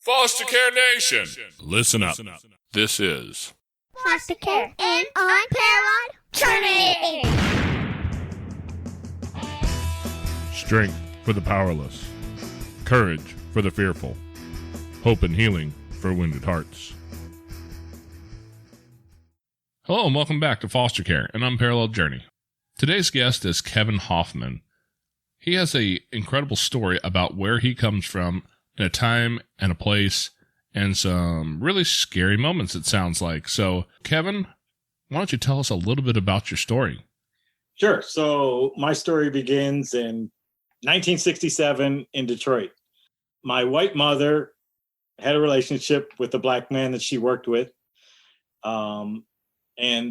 Foster Care Nation, listen up. This is Foster Care and Unparalleled Journey. Strength for the powerless, courage for the fearful, hope and healing for wounded hearts. Hello and welcome back to Foster Care, an Unparalleled Journey. Today's guest is Kevin Hofmann. He has an incredible story about where he comes from in a time and a place and some really scary moments, it sounds like. So, Kevin, why don't you tell us a little bit about your story? Sure. So my story begins in 1967 in Detroit. My white mother had a relationship with a black man that she worked with. And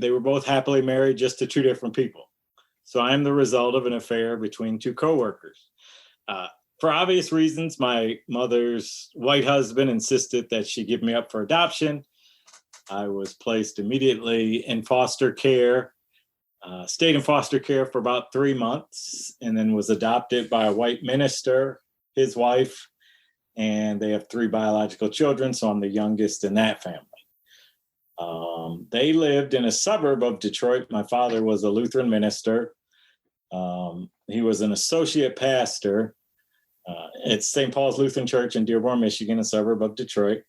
they were both happily married, just to two different people. So I am the result of an affair between two coworkers. For obvious reasons, my mother's white husband insisted that she give me up for adoption. I was placed immediately in foster care, stayed in foster care for about 3 months, and then was adopted by a white minister, his wife, and they have 3 biological children, so I'm the youngest in that family. They lived in a suburb of Detroit. My father was a Lutheran minister. He was an associate pastor at St. Paul's Lutheran Church in Dearborn, Michigan, a suburb of Detroit.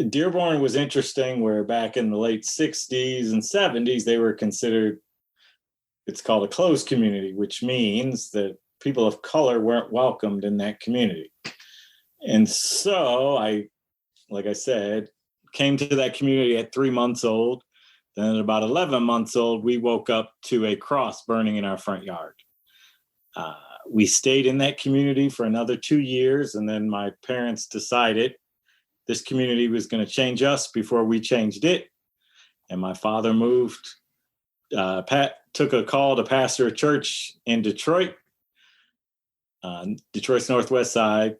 Dearborn was interesting, where back in the late 60s and 70s, they were considered, it's called a closed community, which means that people of color weren't welcomed in that community. And so like I said, came to that community at 3 months old. Then at about 11 months old, we woke up to a cross burning in our front yard. We stayed in that community for another 2 years, and then my parents decided this community was going to change us before we changed it. And my father moved, took a call to pastor a church in Detroit, Detroit's northwest side.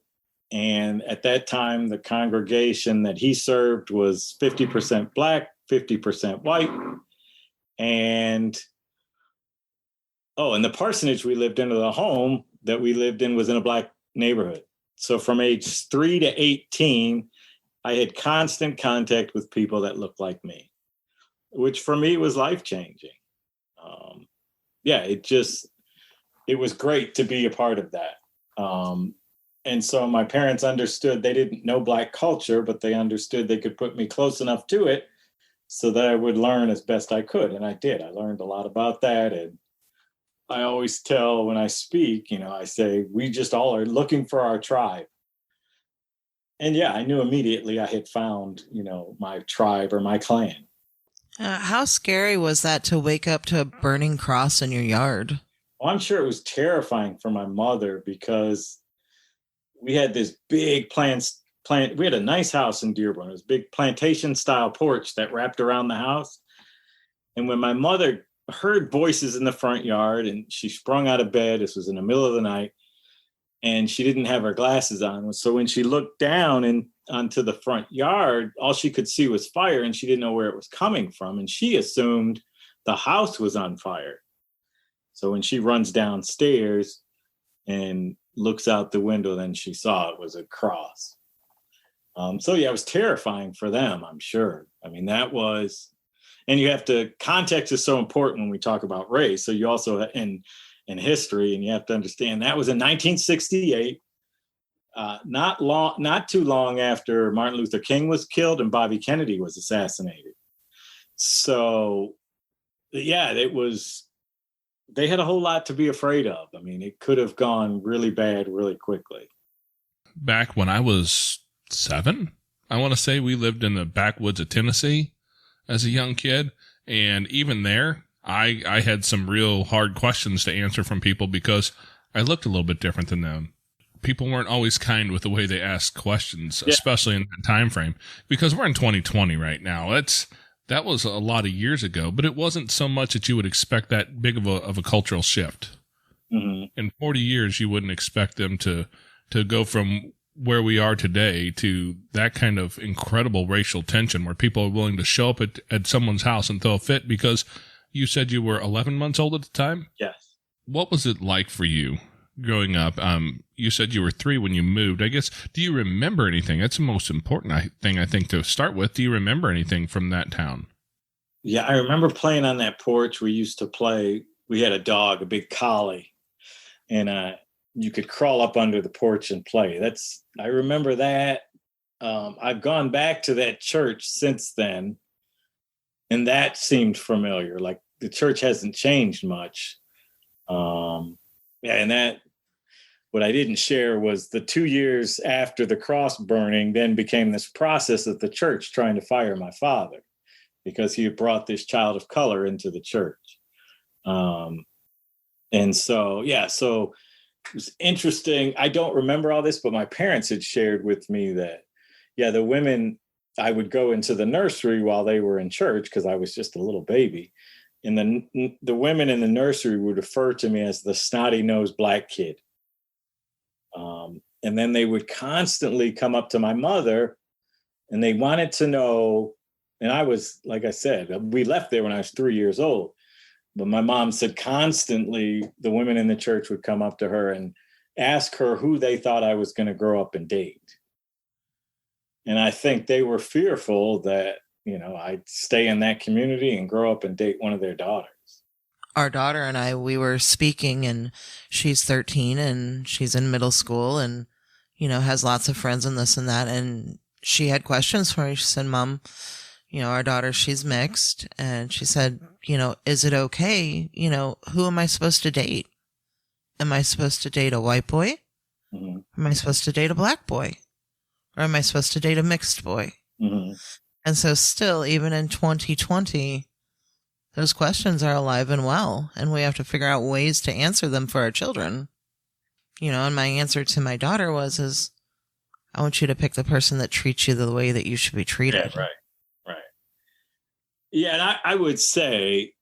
And at that time, the congregation that he served was 50% black, 50% white. And the parsonage we lived in, or the home that we lived in, was in a black neighborhood. So from age 3 to 18, I had constant contact with people that looked like me, which for me was life-changing. It was great to be a part of that. And so my parents understood, they didn't know black culture, but they understood they could put me close enough to it so that I would learn as best I could. And I did. I learned a lot about that. And I always tell when I speak, I say, we just all are looking for our tribe. And yeah, I knew immediately I had found, my tribe or my clan. How scary was that to wake up to a burning cross in your yard? Well, I'm sure it was terrifying for my mother, because we had this big we had a nice house in Dearborn. It was a big plantation style porch that wrapped around the house. And when my mother heard voices in the front yard, and she sprung out of bed, this was in the middle of the night, and she didn't have her glasses on. So when she looked down onto the front yard, all she could see was fire, and she didn't know where it was coming from. And she assumed the house was on fire. So when she runs downstairs and looks out the window, then she saw it was a cross. It was terrifying for them, I'm sure. I mean, that was, and you have to, context is so important when we talk about race. So you also, in history, and you have to understand that was in 1968, not too long after Martin Luther King was killed and Bobby Kennedy was assassinated. So, yeah, they had a whole lot to be afraid of. I mean, it could have gone really bad really quickly. Back when I was 7, I want to say, we lived in the backwoods of Tennessee as a young kid. And even there, I had some real hard questions to answer from people, because I looked a little bit different than them. People weren't always kind with the way they asked questions, especially in that time frame, because we're in 2020 right now. That was a lot of years ago, but it wasn't so much that you would expect that big of a cultural shift. Mm-hmm. In 40 years, you wouldn't expect them to go from where we are today to that kind of incredible racial tension, where people are willing to show up at someone's house and throw a fit. Because you said you were 11 months old at the time? Yes. What was it like for you growing up? you said you were 3 when you moved. I guess, do you remember anything? That's the most important thing, I think, to start with. Do you remember anything from that town? Yeah, I remember playing on that porch. We used to play. We had a dog, a big collie, and you could crawl up under the porch and play. I remember that. I've gone back to that church since then, and that seemed familiar. Like the church hasn't changed much. And that, what I didn't share was the 2 years after the cross burning then became this process of the church trying to fire my father because he had brought this child of color into the church. And so it was interesting. I don't remember all this, but my parents had shared with me that, the women, I would go into the nursery while they were in church because I was just a little baby. And the women in the nursery would refer to me as the snotty-nosed black kid. And then they would constantly come up to my mother and they wanted to know, and I was, like I said, we left there when I was 3 years old. But my mom said constantly the women in the church would come up to her and ask her who they thought I was going to grow up and date. And I think they were fearful that, I'd stay in that community and grow up and date one of their daughters. Our daughter and I, we were speaking, and she's 13 and she's in middle school and, has lots of friends and this and that. And she had questions for me. She said, Mom, our daughter, she's mixed. And she said, is it okay? Who am I supposed to date? Am I supposed to date a white boy? Mm-hmm. Am I supposed to date a black boy? Or am I supposed to date a mixed boy? Mm-hmm. And so still, even in 2020, those questions are alive and well, and we have to figure out ways to answer them for our children. And my answer to my daughter is I want you to pick the person that treats you the way that you should be treated. Yeah, right. Yeah, and I would say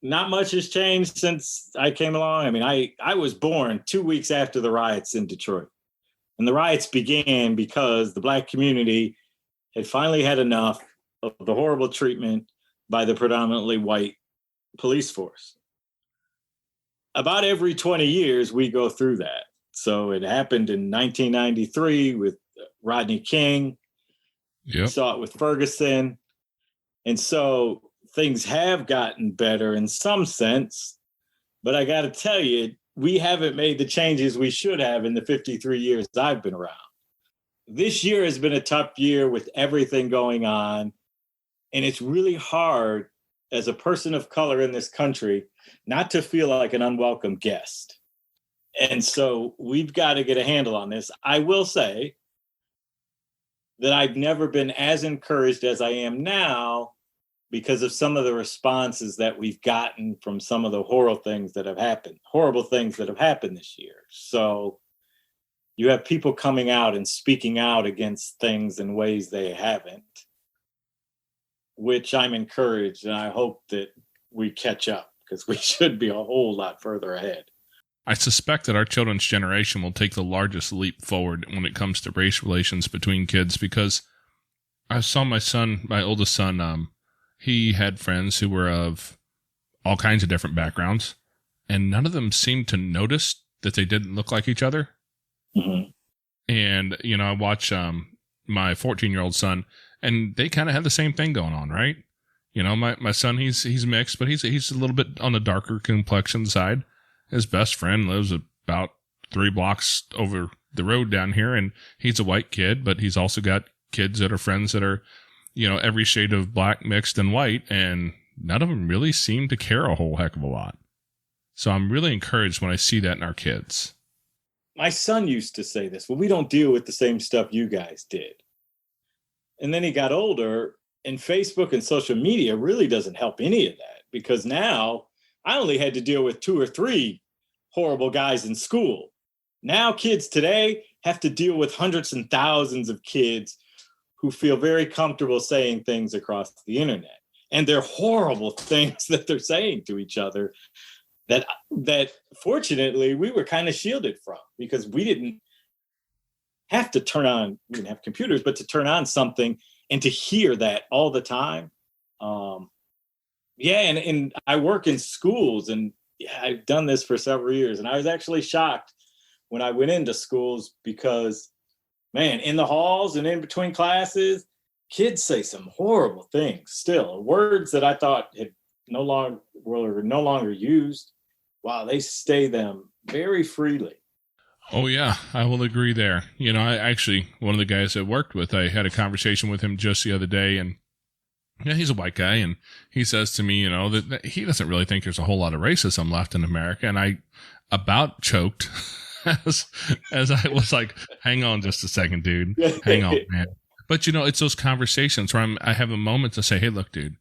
not much has changed since I came along. I mean, I was born 2 weeks after the riots in Detroit. And the riots began because the Black community had finally had enough of the horrible treatment by the predominantly white police force. About every 20 years, we go through that. So it happened in 1993 with Rodney King. Yep. We saw it with Ferguson. And so things have gotten better in some sense. But I got to tell you, we haven't made the changes we should have in the 53 years I've been around. This year has been a tough year with everything going on. And it's really hard as a person of color in this country not to feel like an unwelcome guest. And so we've got to get a handle on this. I will say that I've never been as encouraged as I am now because of some of the responses that we've gotten from some of the horrible things that have happened this year. So you have people coming out and speaking out against things in ways they haven't, which I'm encouraged, and I hope that we catch up because we should be a whole lot further ahead. I suspect that our children's generation will take the largest leap forward when it comes to race relations between kids, because I saw my oldest son, he had friends who were of all kinds of different backgrounds, and none of them seemed to notice that they didn't look like each other. Mm-hmm. And, I watch my 14-year-old son, and they kind of have the same thing going on, right? My son, he's mixed, but he's a little bit on the darker complexion side. His best friend lives about 3 blocks over the road down here, and he's a white kid, but he's also got kids that are friends that are, every shade of black mixed and white, and none of them really seem to care a whole heck of a lot. So I'm really encouraged when I see that in our kids. My son used to say this, well, we don't deal with the same stuff you guys did. And then he got older, and Facebook and social media really doesn't help any of that, because now I only had to deal with 2 or 3 horrible guys in school. Now kids today have to deal with hundreds and thousands of kids who feel very comfortable saying things across the internet. And they're horrible things that they're saying to each other that fortunately we were kind of shielded from, because we didn't have to we didn't have computers, but to turn on something and to hear that all the time. And I work in schools, and yeah, I've done this for several years. And I was actually shocked when I went into schools because, man, in the halls and in between classes, kids say some horrible things still. Words that I thought had were no longer used. Wow, they say them very freely. Oh, yeah, I will agree there. I actually, one of the guys I worked with, I had a conversation with him just the other day, and yeah, he's a white guy, and he says to me, that he doesn't really think there's a whole lot of racism left in America, and I about choked as I was like, hang on just a second, dude. Hang on, man. But, it's those conversations where I have a moment to say, hey, look, dude,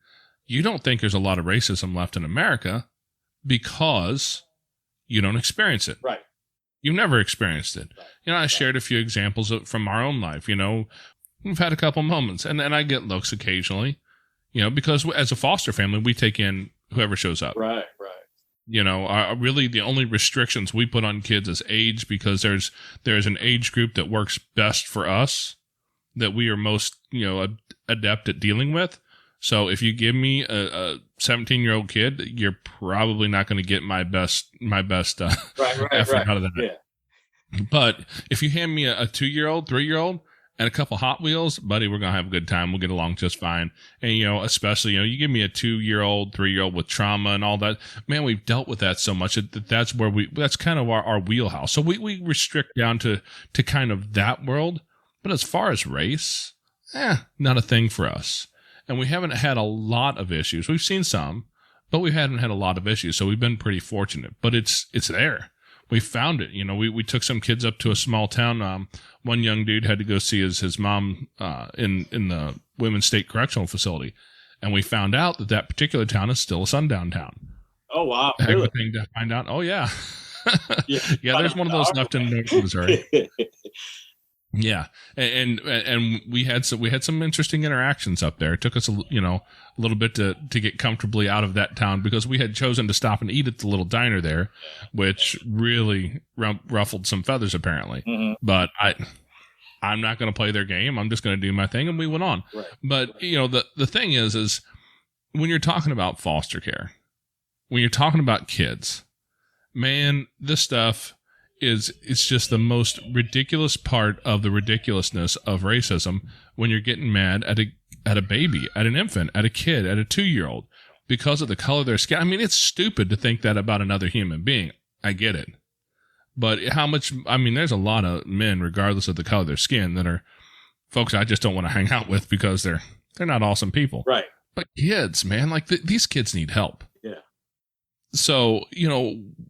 you don't think there's a lot of racism left in America because you don't experience it. Right. You've never experienced it. I shared a few examples from our own life. We've had a couple moments, and I get looks occasionally, because as a foster family, we take in whoever shows up. Right. Really the only restrictions we put on kids is age, because there's an age group that works best for us, that we are most, adept at dealing with. So if you give me a 17-year-old kid, you're probably not going to get my best effort out of that. Yeah. But if you hand me a 2-year-old, 3-year-old, and a couple Hot Wheels, buddy, we're going to have a good time. We'll get along just fine. And, especially, you give me a 2-year-old, 3-year-old with trauma and all that, man, we've dealt with that so much that's where that's kind of our wheelhouse. So we restrict down to kind of that world. But as far as race, not a thing for us. And we haven't had a lot of issues. We've seen some, but we haven't had a lot of issues. So we've been pretty fortunate. But it's there. We found it. We took some kids up to a small town. One young dude had to go see his mom in the Women's State Correctional Facility. And we found out that particular town is still a sundown town. Oh, wow. Heck of Really? a thing to find out. Oh, yeah. Yeah, There's one of those left in North Missouri. Yeah, and we had some interesting interactions up there. It took us a little bit to get comfortably out of that town, because we had chosen to stop and eat at the little diner there, which really ruffled some feathers apparently. Mm-hmm. But I'm not going to play their game. I'm just going to do my thing, and we went on. Right. But the thing is when you're talking about foster care, when you're talking about kids, man, this stuff. It's just the most ridiculous part of the ridiculousness of racism when you're getting mad at a baby, at an infant, at a kid, at a 2-year-old because of the color of their skin. I mean, it's stupid to think that about another human being. I get it. But there's a lot of men, regardless of the color of their skin, that are folks I just don't want to hang out with because they're not awesome people. Right. But kids, man, like these kids need help. Yeah. So,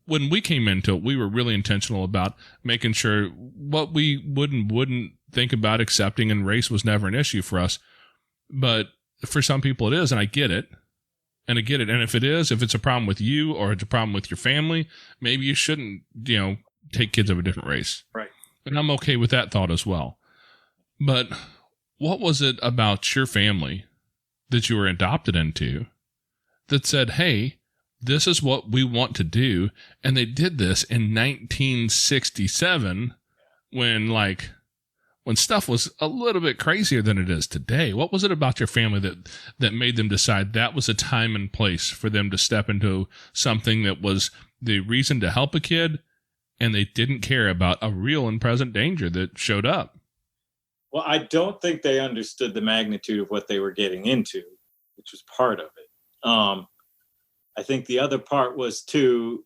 when we came into it, we were really intentional about making sure what we wouldn't think about accepting, and race was never an issue for us. But for some people it is, and I get it. And if it's a problem with you or it's a problem with your family, maybe you shouldn't, take kids of a different race. Right. And I'm okay with that thought as well. But what was it about your family that you were adopted into that said, hey, this is what we want to do? And they did this in 1967 when stuff was a little bit crazier than it is today. What was it about your family that made them decide that was a time and place for them to step into something that was the reason to help a kid, and they didn't care about a real and present danger that showed up? Well, I don't think they understood the magnitude of what they were getting into, which was part of it. I think the other part was too,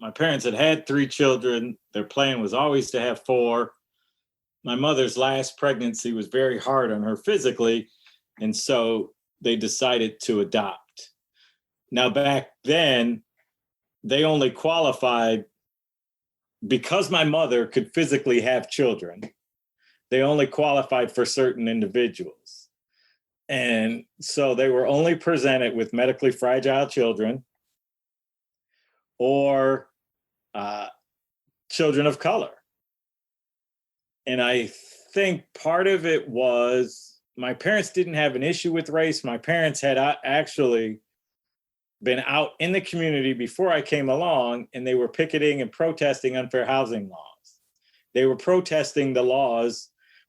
my parents had 3 children. Their plan was always to have 4. My mother's last pregnancy was very hard on her physically, and so they decided to adopt. Now, back then, they only qualified because my mother could physically have children. They only qualified for certain individuals. And so they were only presented with medically fragile children or children of color. And I think part of it was my parents didn't have an issue with race. My parents had actually been out in the community before I came along, and they were picketing and protesting unfair housing laws. They were protesting the laws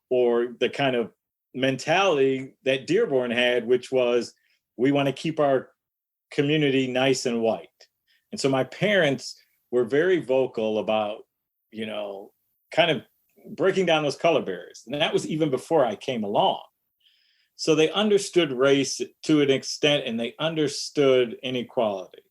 or the kind of mentality that Dearborn had, which was, we want to keep our community nice and white. And so my parents were very vocal about, kind of breaking down those color barriers. And that was even before I came along. So they understood race to an extent, and they understood inequality.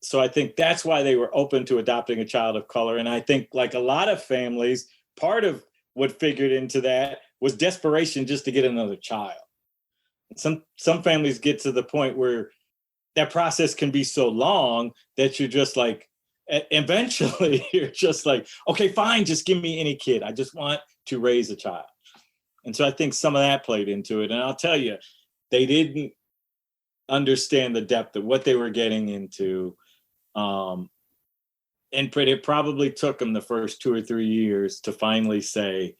So I think that's why they were open to adopting a child of color. And I think, like a lot of families, part of what figured into that was desperation just to get another child. Some families get to the point where that process can be so long that you're just like, eventually you're just like, okay, fine, just give me any kid. I just want to raise a child. And so I think some of that played into it. And I'll tell you, they didn't understand the depth of what they were getting into. And it probably took them the first 2 or 3 years to finally say,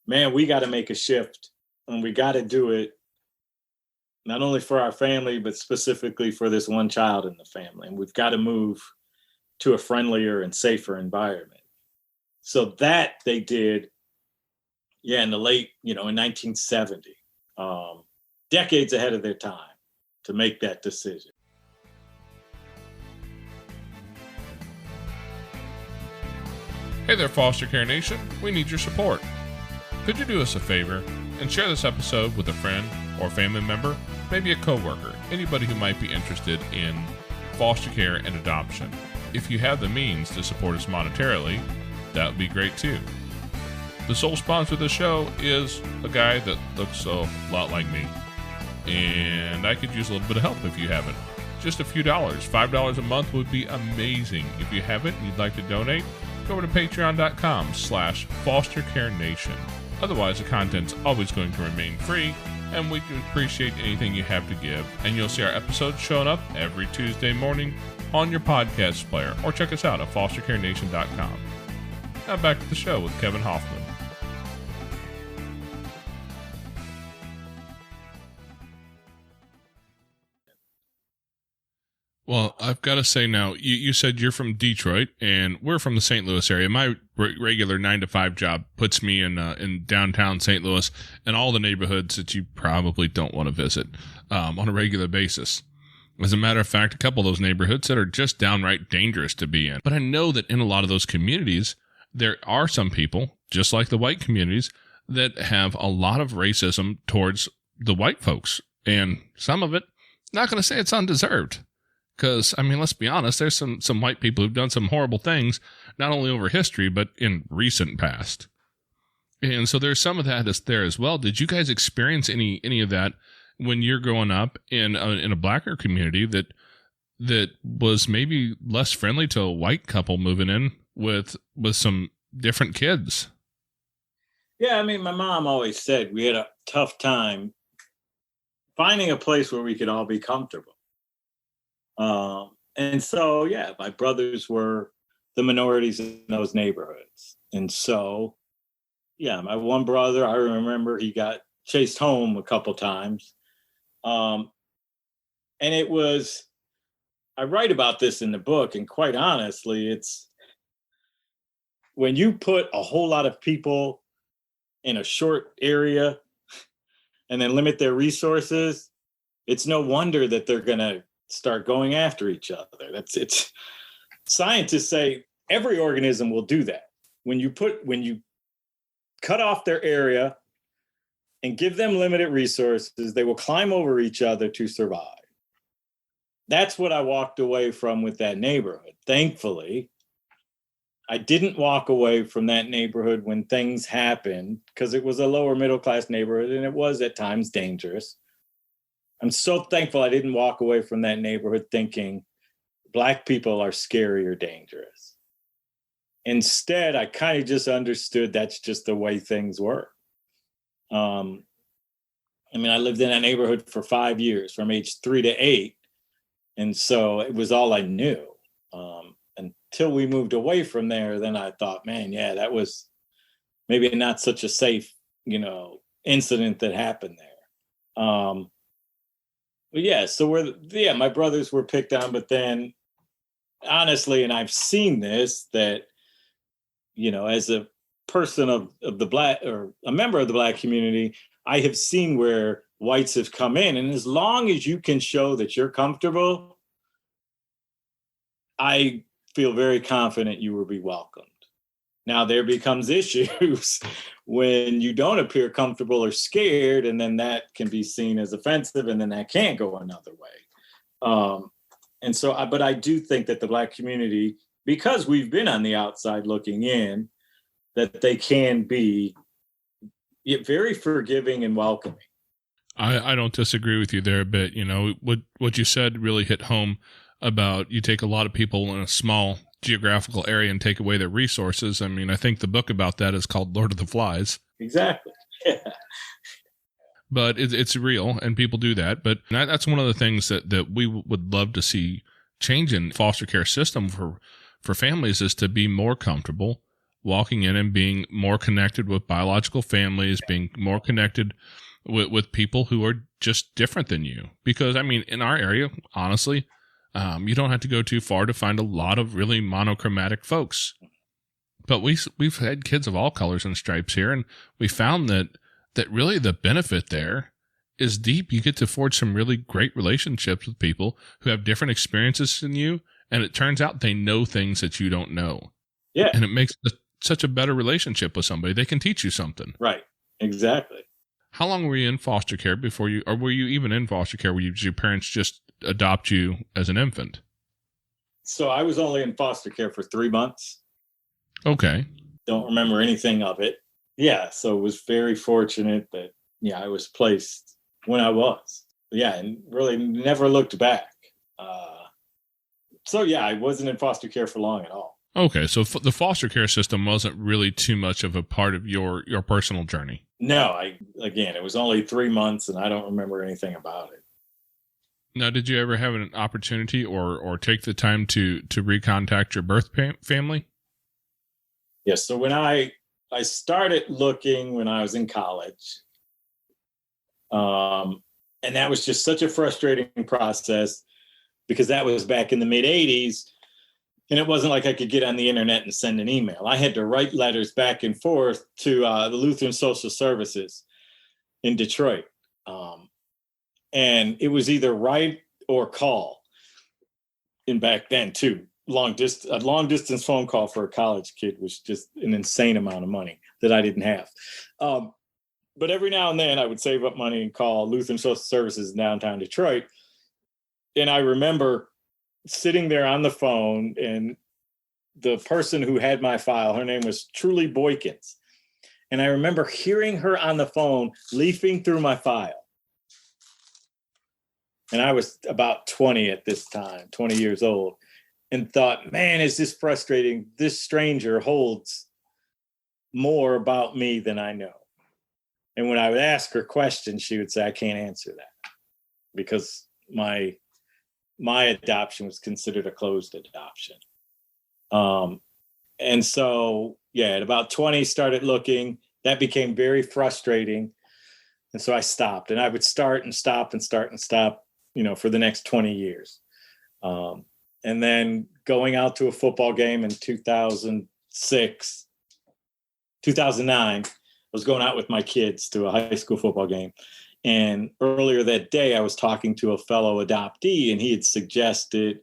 man, we got to make a shift, and we got to do it not only for our family, but specifically for this one child in the family. And we've got to move to a friendlier and safer environment. So that they did, in the late, in 1970, decades ahead of their time to make that decision. Hey there, Foster Care Nation. We need your support. Could you do us a favor and share this episode with a friend or family member, maybe a coworker, anybody who might be interested in foster care and adoption? If you have the means to support us monetarily, that would be great too. The sole sponsor of the show is a guy that looks a lot like me, and I could use a little bit of help if you haven't. Just a few dollars, $5 a month would be amazing. If you haven't and you'd like to donate, go over to patreon.com/fostercarenation. Otherwise, the content's always going to remain free, and we can appreciate anything you have to give. And you'll see our episodes showing up every Tuesday morning on your podcast player, or check us out at fostercarenation.com. Now back to the show with Kevin Hofmann. Well, I've got to say now, you said you're from Detroit, and we're from the St. Louis area. My regular 9-to-5 job puts me in downtown St. Louis and all the neighborhoods that you probably don't want to visit on a regular basis. As a matter of fact, a couple of those neighborhoods that are just downright dangerous to be in. But I know that in a lot of those communities, there are some people, just like the white communities, that have a lot of racism towards the white folks. And some of it, not going to say it's undeserved. Because, let's be honest, there's some white people who've done some horrible things, not only over history, but in recent past. And so there's some of that there as well. Did you guys experience any of that when you're growing up in a blacker community that was maybe less friendly to a white couple moving in with some different kids? Yeah, my mom always said we had a tough time finding a place where we could all be comfortable. And so, my brothers were the minorities in those neighborhoods. And so, my one brother, I remember he got chased home a couple times. And it was, I write about this in the book, and quite honestly, it's when you put a whole lot of people in a short area and then limit their resources, it's no wonder that they're going to start going after each other. It's scientists say every organism will do that. When you cut off their area and give them limited resources, they will climb over each other to survive. That's what I walked away from with that neighborhood. Thankfully, I didn't walk away from that neighborhood when things happened, because it was a lower middle class neighborhood and it was at times dangerous. I'm so thankful I didn't walk away from that neighborhood thinking Black people are scary or dangerous. Instead, I kind of just understood that's just the way things were. I lived in that neighborhood for 5 years, from age 3 to 8. And so it was all I knew. Until we moved away from there, then I thought, man, that was maybe not such a safe, incident that happened there. So my brothers were picked on, but then honestly, and I've seen this, that, as a person of the Black, or a member of the Black community, I have seen where whites have come in, and as long as you can show that you're comfortable, I feel very confident you will be welcomed. Now there becomes issues when you don't appear comfortable or scared, and then that can be seen as offensive, and then that can't go another way. And so, but I do think that the Black community, because we've been on the outside looking in, that they can be very forgiving and welcoming. I don't disagree with you there a bit. You know, what you said really hit home about you take a lot of people in a small geographical area and take away their resources. I mean, I think the book about that is called Lord of the Flies. Exactly. Yeah. But it's real, and people do that. But that's one of the things that we would love to see change in foster care system for families, is to be more comfortable walking in and being more connected with biological families, being more connected with people who are just different than you. Because, I mean, in our area, honestly, you don't have to go too far to find a lot of really monochromatic folks. But we've had kids of all colors and stripes here, and we found that really the benefit there is deep. You get to forge some really great relationships with people who have different experiences than you, and it turns out they know things that you don't know. Yeah. And it makes such a better relationship with somebody. They can teach you something. Right. Exactly. How long were you in foster care or were you even in foster care? Did your parents just adopt you as an infant? So I was only in foster care for 3 months. Okay. Don't remember anything of it. Yeah. So it was very fortunate that, I was placed when I was. Yeah. And really never looked back. So yeah, I wasn't in foster care for long at all. Okay. So the foster care system wasn't really too much of a part of your personal journey. No, it was only 3 months and I don't remember anything about it. Now, did you ever have an opportunity or take the time to recontact your birth family? Yes. So when I started looking when I was in college, and that was just such a frustrating process because that was back in the mid 80s. And it wasn't like I could get on the internet and send an email. I had to write letters back and forth to the Lutheran Social Services in Detroit. And it was either write or call. And back then, too, a long distance phone call for a college kid was just an insane amount of money that I didn't have. But every now and then I would save up money and call Lutheran Social Services in downtown Detroit. And I remember sitting there on the phone, and the person who had my file, her name was Truly Boykins. And I remember hearing her on the phone, leafing through my file. And I was about 20 at this time, 20 years old, and thought, man, is this frustrating? This stranger holds more about me than I know. And when I would ask her questions, she would say, I can't answer that because my adoption was considered a closed adoption. And so, at about 20, started looking. That became very frustrating. And so I stopped, and I would start and stop and start and stop, for the next 20 years. And then going out to a football game in 2009, I was going out with my kids to a high school football game. And earlier that day, I was talking to a fellow adoptee, and he had suggested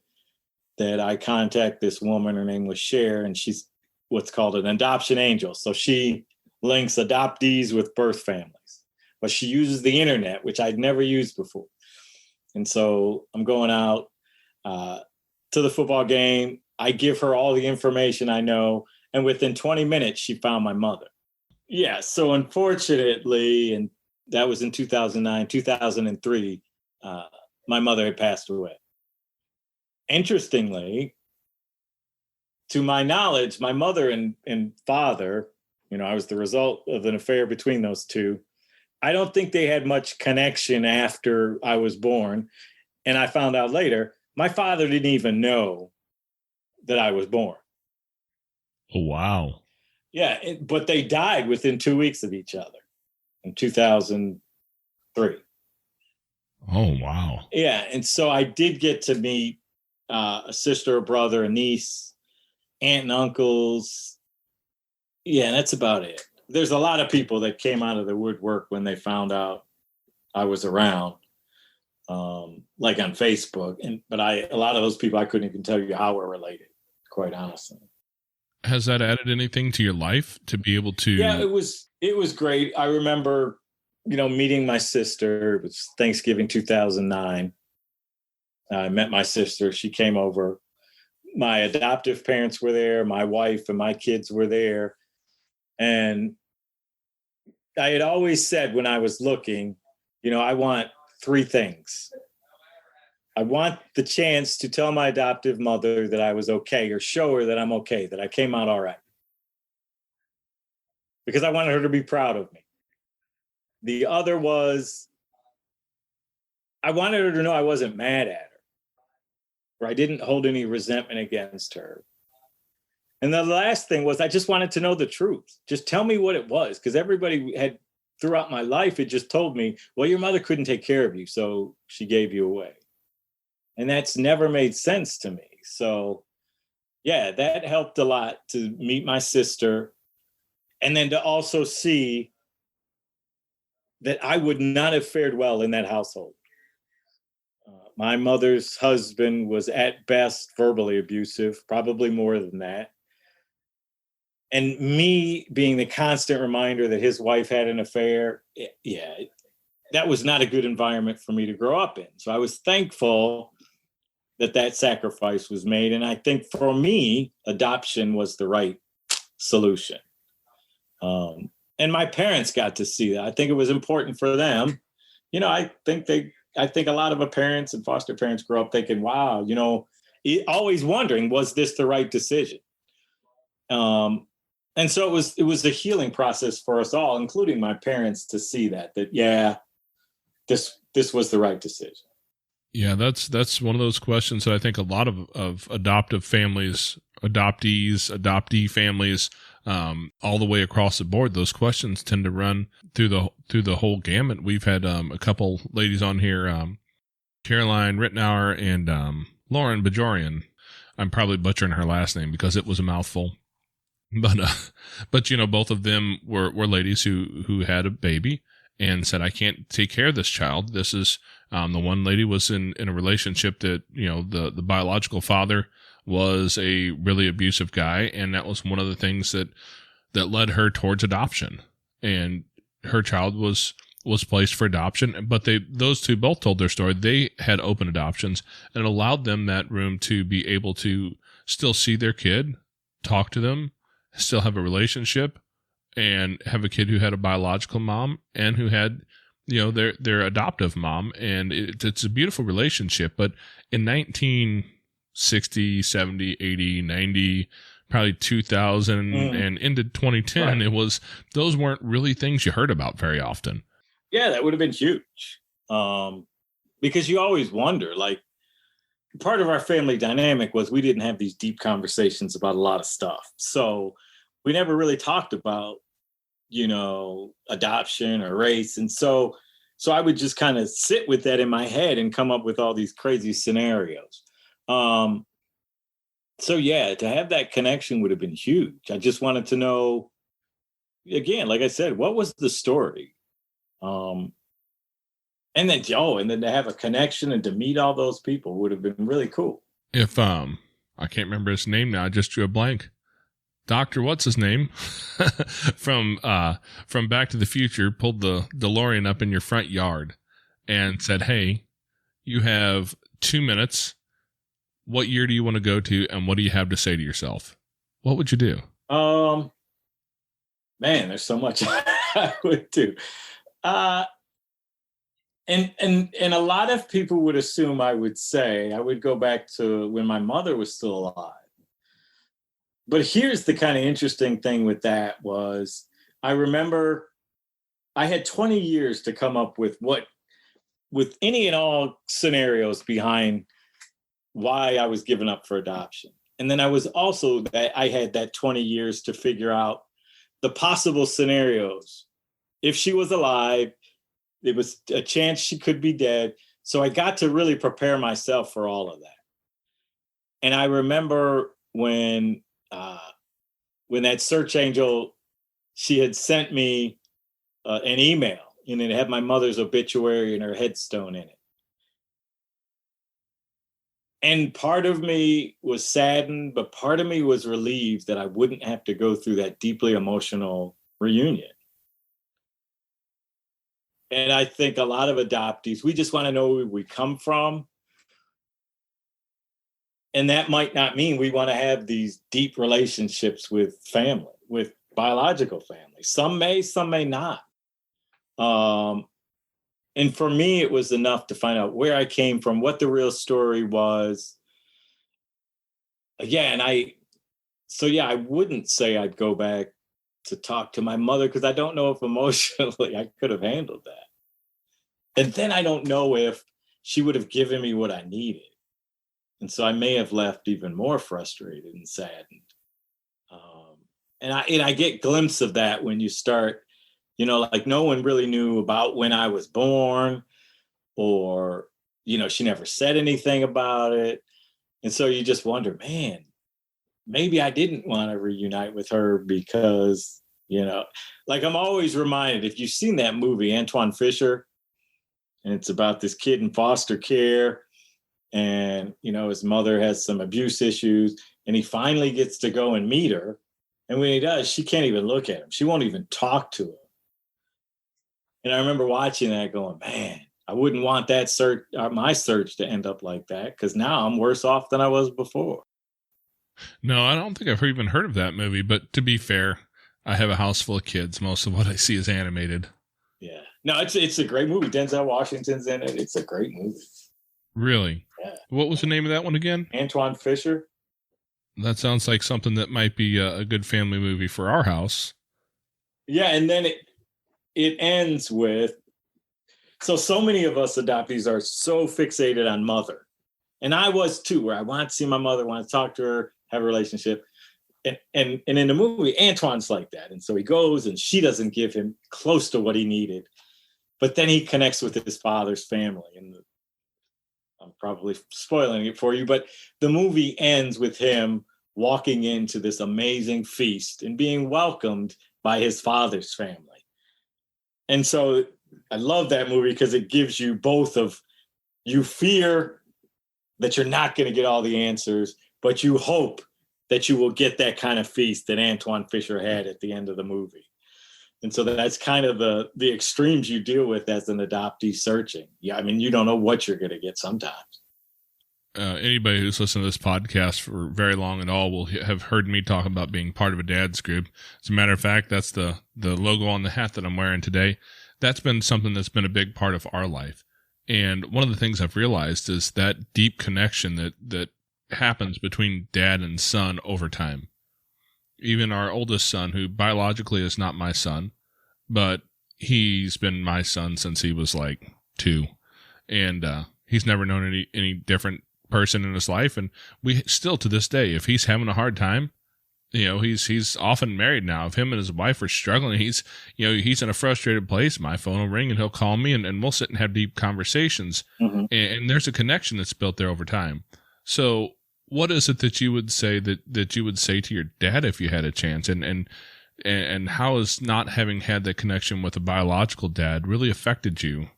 that I contact this woman. Her name was Cher, and she's what's called an adoption angel. So she links adoptees with birth families, but she uses the internet, which I'd never used before. And so I'm going out to the football game. I give her all the information I know. And within 20 minutes, she found my mother. Yeah. So unfortunately, and that was in 2009, 2003, my mother had passed away. Interestingly, to my knowledge, my mother and father, I was the result of an affair between those two. I don't think they had much connection after I was born. And I found out later, my father didn't even know that I was born. Oh, wow. Yeah, but they died within 2 weeks of each other in 2003. Oh, wow. Yeah, and so I did get to meet a sister, a brother, a niece, aunt and uncles. Yeah, and that's about it. There's a lot of people that came out of the woodwork when they found out I was around. like on Facebook. But a lot of those people, I couldn't even tell you how we're related, quite honestly. Has that added anything to your life to be able to? Yeah, it was great. I remember, meeting my sister. It was Thanksgiving 2009. I met my sister. She came over. My adoptive parents were there. My wife and my kids were there. And I had always said when I was looking, I want three things. I want the chance to tell my adoptive mother that I was okay, or show her that I'm okay, that I came out all right. Because I wanted her to be proud of me. The other was, I wanted her to know I wasn't mad at her, or I didn't hold any resentment against her. And the last thing was, I just wanted to know the truth. Just tell me what it was. Because everybody had, throughout my life, had just told me, well, your mother couldn't take care of you, so she gave you away. And that's never made sense to me. So, yeah, that helped a lot to meet my sister. And then to also see that I would not have fared well in that household. My mother's husband was at best verbally abusive, probably more than that. And me being the constant reminder that his wife had an affair, that was not a good environment for me to grow up in. So I was thankful that sacrifice was made. And I think for me, adoption was the right solution. And my parents got to see that. I think it was important for them. I think a lot of parents and foster parents grow up thinking, wow, always wondering, was this the right decision? And so it was a healing process for us all, including my parents, to see that this was the right decision. Yeah, that's one of those questions that I think a lot of adoptive families, adoptee families, all the way across the board, those questions tend to run through the whole gamut. We've had a couple ladies on here, Caroline Rittenauer and Lauren Bajorian. I'm probably butchering her last name because it was a mouthful. But both of them were ladies who had a baby and said, I can't take care of this child. This is, the one lady was in a relationship that, the biological father was a really abusive guy. And that was one of the things that led her towards adoption. And her child was placed for adoption, but those two both told their story. They had open adoptions, and it allowed them that room to be able to still see their kid, talk to them, still have a relationship, and have a kid who had a biological mom and who had, their adoptive mom. And it's a beautiful relationship. But in 1960, 70, 80, 90, probably 2000 and into 2010, right, those weren't really things you heard about very often. Yeah, that would have been huge. Because you always wonder, like, part of our family dynamic was we didn't have these deep conversations about a lot of stuff. So we never really talked about, adoption or race. And so I would just kind of sit with that in my head and come up with all these crazy scenarios. So yeah, to have that connection would have been huge. I just wanted to know, again, like I said, what was the story? And then to have a connection and to meet all those people would have been really cool. If I can't remember his name now, I just drew a blank. Dr. What's his name from Back to the Future pulled the DeLorean up in your front yard and said, "Hey, you have 2 minutes. What year do you want to go to, and what do you have to say to yourself?" What would you do? Man, there's so much I would do. And a lot of people would assume I would say I would go back to when my mother was still alive. But here's the kind of interesting thing with that was I remember I had 20 years to come up with any and all scenarios behind why I was given up for adoption. And then I had that 20 years to figure out the possible scenarios. If she was alive, there was a chance she could be dead. So I got to really prepare myself for all of that. And I remember when that search angel, she had sent me an email, and it had my mother's obituary and her headstone in it. And part of me was saddened, but part of me was relieved that I wouldn't have to go through that deeply emotional reunion. And I think a lot of adoptees, we just want to know where we come from. And that might not mean we want to have these deep relationships with family, with biological family. Some may not. And for me, it was enough to find out where I came from, what the real story was. Again, I wouldn't say I'd go back to talk to my mother because I don't know if emotionally I could have handled that. And then I don't know if she would have given me what I needed. And so I may have left even more frustrated and saddened. And I get glimpses of that when you start, like no one really knew about when I was born, or, she never said anything about it. And so you just wonder, man, maybe I didn't want to reunite with her because, like I'm always reminded, if you've seen that movie, Antoine Fisher, and it's about this kid in foster care, and, his mother has some abuse issues, and he finally gets to go and meet her. And when he does, she can't even look at him. She won't even talk to him. And I remember watching that going, man, I wouldn't want that my search to end up like that, because now I'm worse off than I was before. No, I don't think I've even heard of that movie, but to be fair, I have a house full of kids. Most of what I see is animated. Yeah. No, it's a great movie. Denzel Washington's in it. It's a great movie. Really? Yeah. What was the name of that one again? Antoine Fisher. That sounds like something that might be a good family movie for our house. Yeah, and then it ends with, so many of us adoptees are so fixated on mother. And I was too, where I want to see my mother, want to talk to her, have a relationship. And in the movie, Antoine's like that. And so he goes and she doesn't give him close to what he needed. But then he connects with his father's family. And I'm probably spoiling it for you, but the movie ends with him walking into this amazing feast and being welcomed by his father's family. And so I love that movie because it gives you both of, you fear that you're not going to get all the answers, but you hope that you will get that kind of feast that Antoine Fisher had at the end of the movie. And so that's kind of the extremes you deal with as an adoptee searching. Yeah, I mean, you don't know what you're going to get sometimes. Anybody who's listened to this podcast for very long at all will have heard me talk about being part of a dad's group. As a matter of fact, that's the logo on the hat that I'm wearing today. That's been something that's been a big part of our life. And one of the things I've realized is that deep connection that happens between dad and son over time. Even our oldest son, who biologically is not my son, but he's been my son since he was like 2. And he's never known any different person in his life. And we still, to this day, if he's having a hard time, he's often married now. If him and his wife are struggling, he's in a frustrated place, my phone will ring and he'll call me and we'll sit and have deep conversations. Mm-hmm. And there's a connection that's built there over time. So what is it that you would say that you would say to your dad if you had a chance? And how has not having had that connection with a biological dad really affected you?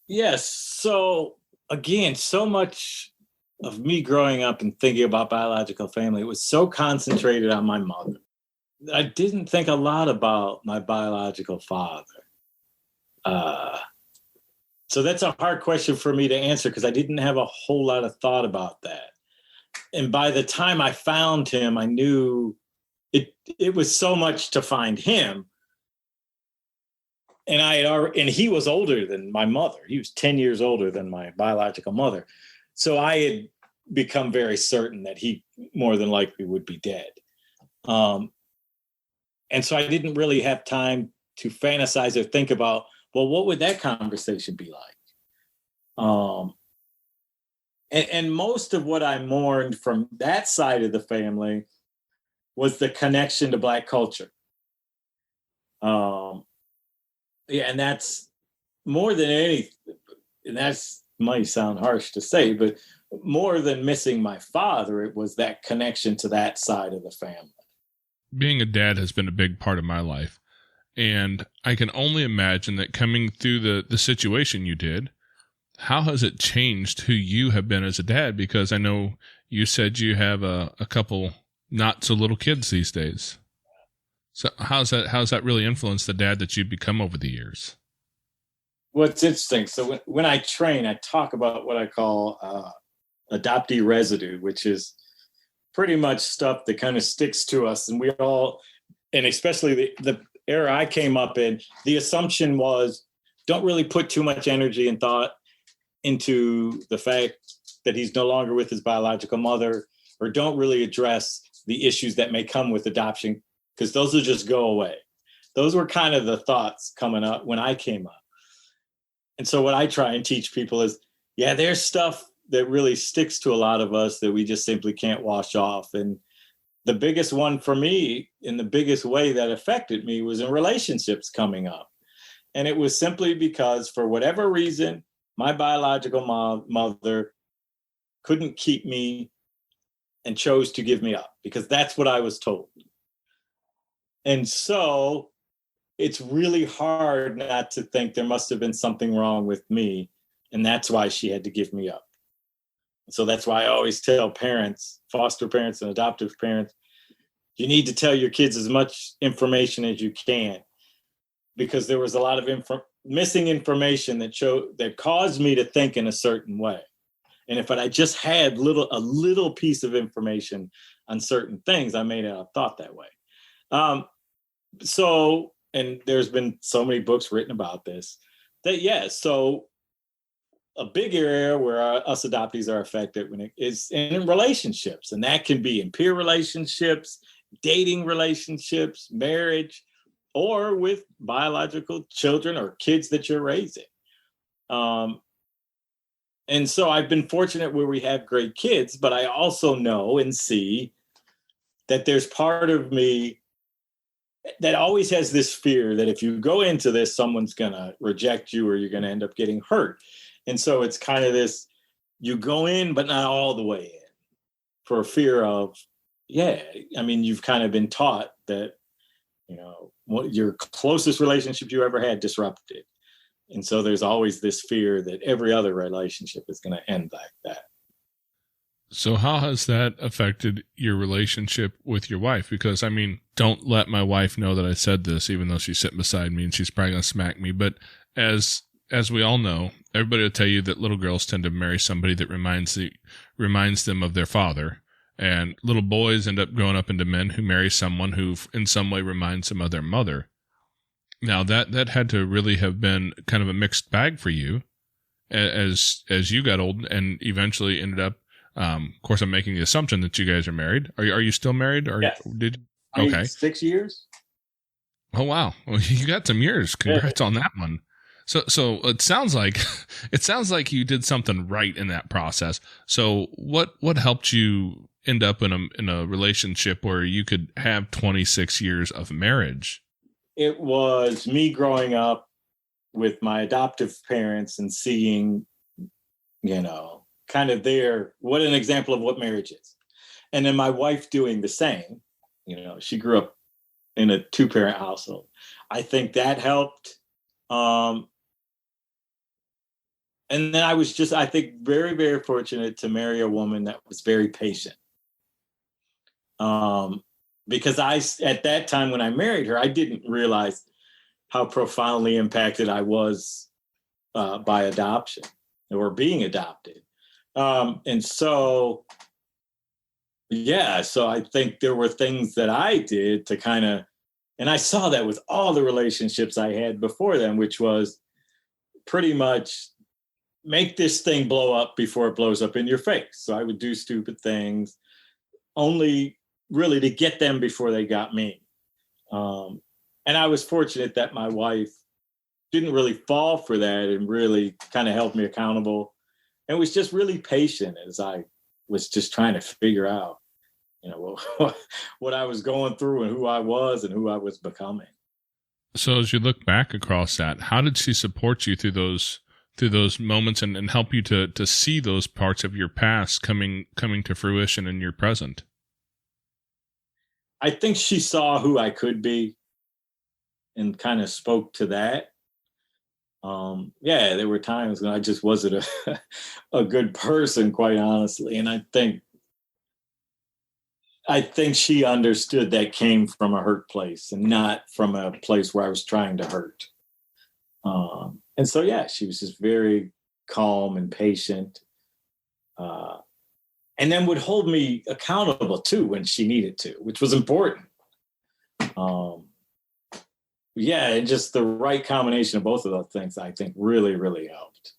Yes. So again, so much of me growing up and thinking about biological family, it was so concentrated on my mother. I didn't think a lot about my biological father. So that's a hard question for me to answer because I didn't have a whole lot of thought about that. And by the time I found him, I knew it was so much to find him. And he was older than my mother. He was 10 years older than my biological mother. So I had become very certain that he more than likely would be dead. And so I didn't really have time to fantasize or think about, well, what would that conversation be like? And most of what I mourned from that side of the family was the connection to Black culture. And that's more than anything, and that's might sound harsh to say, but more than missing my father, it was that connection to that side of the family. Being a dad has been a big part of my life. And I can only imagine that coming through the situation you did, How has it changed who you have been as a dad? Because I know you said you have a couple not so little kids these days. So how's that really influenced the dad that you've become over the years? Well, it's interesting. So when I train, I talk about what I call adoptee residue, which is pretty much stuff that kind of sticks to us. And we all, and especially the era I came up in, the assumption was don't really put too much energy and thought into the fact that he's no longer with his biological mother, or don't really address the issues that may come with adoption, because those will just go away. Those were kind of the thoughts coming up when I came up. And so what I try and teach people is, yeah, there's stuff that really sticks to a lot of us that we just simply can't wash off. And the biggest one for me, in the biggest way that affected me, was in relationships coming up. And it was simply because, for whatever reason, my biological mother couldn't keep me and chose to give me up, because that's what I was told. And so it's really hard not to think there must have been something wrong with me, and that's why she had to give me up. So that's why I always tell parents, foster parents and adoptive parents, you need to tell your kids as much information as you can, because there was a lot of missing information that caused me to think in a certain way. And if I just had a little piece of information on certain things, I may not have thought that way. And there's been so many books written about this so a big area where us adoptees are affected is in relationships. And that can be in peer relationships, dating relationships, marriage, or with biological children or kids that you're raising. And so I've been fortunate where we have great kids, but I also know and see that there's part of me that always has this fear that if you go into this, someone's going to reject you or you're going to end up getting hurt. And so it's kind of this, you go in, but not all the way in, for fear of, you've kind of been taught that, your closest relationship you ever had disrupted. And so there's always this fear that every other relationship is going to end like that. So how has that affected your relationship with your wife? Because, don't let my wife know that I said this, even though she's sitting beside me and she's probably going to smack me. But as we all know, everybody will tell you that little girls tend to marry somebody that reminds them of their father. And little boys end up growing up into men who marry someone who in some way reminds them of their mother. Now that had to really have been kind of a mixed bag for you as you got old and eventually ended up, of course, I'm making the assumption that you guys are married. Are you still married? Or yes. Okay. 6 years. Oh, wow. Well, you got some years. Congrats on that one. So it sounds like you did something right in that process. So what helped you end up in a relationship where you could have 26 years of marriage? It was me growing up with my adoptive parents and seeing, kind of what an example of what marriage is. And then my wife doing the same. She grew up in a 2-parent household. I think that helped. And then I was just, I think, very, very fortunate to marry a woman that was very patient. Because at that time when I married her, I didn't realize how profoundly impacted I was by adoption or being adopted. And so, so I think there were things that I did to kind of, and I saw that with all the relationships I had before them, which was pretty much make this thing blow up before it blows up in your face. So I would do stupid things only really to get them before they got me. And I was fortunate that my wife didn't really fall for that and really kind of held me accountable and was just really patient as I was just trying to figure out, what I was going through and who I was and who I was becoming. So as you look back across that, how did she support you through those moments and help you to see those parts of your past coming to fruition in your present? I think she saw who I could be and kind of spoke to that. Yeah, there were times when I just wasn't a good person, quite honestly. And I think she understood that came from a hurt place and not from a place where I was trying to hurt. And so, yeah, she was just very calm and patient. And then would hold me accountable too when she needed to, which was important. Yeah, and just the right combination of both of those things, I think, really, really helped.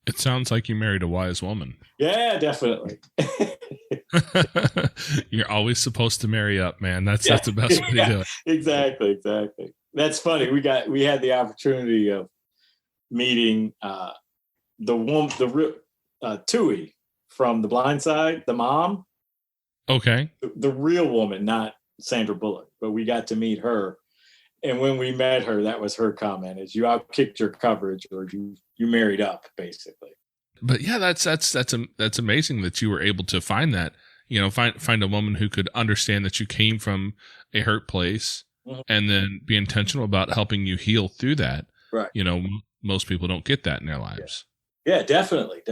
It sounds like you married a wise woman. Yeah, definitely. You're always supposed to marry up, man. That's the best way to do it. Exactly. That's funny. We had the opportunity of meeting Tui from The Blind Side, the mom. Okay. The real woman, not Sandra Bullock, but we got to meet her. And when we met her, that was her comment: "Is you outkicked your coverage, or you married up, basically." But yeah, that's amazing that you were able to find that. Find a woman who could understand that you came from a hurt place, mm-hmm. and then be intentional about helping you heal through that. Right. Most people don't get that in their lives. Yeah, definitely.